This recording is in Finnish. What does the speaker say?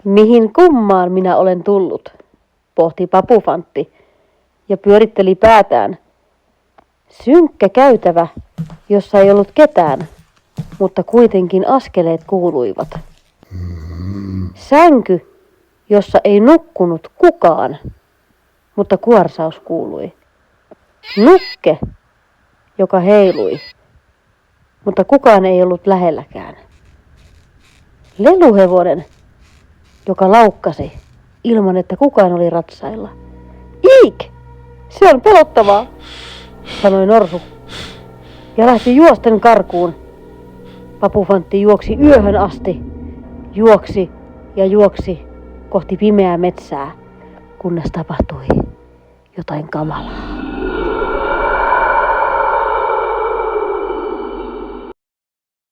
Mihin kummaan minä olen tullut, pohti Papufantti ja pyöritteli päätään. Synkkä käytävä, jossa ei ollut ketään, mutta kuitenkin askeleet kuuluivat. Sänky, jossa ei nukkunut kukaan, mutta kuorsaus kuului. Nukke, joka heilui, mutta kukaan ei ollut lähelläkään. Leluhevonen, joka laukkasi ilman, että kukaan oli ratsailla. Iik! Se on pelottavaa, sanoi Norsu ja lähti juosten karkuun. Papufantti juoksi yöhön asti, juoksi ja juoksi kohti pimeää metsää, kunnes tapahtui jotain kamalaa.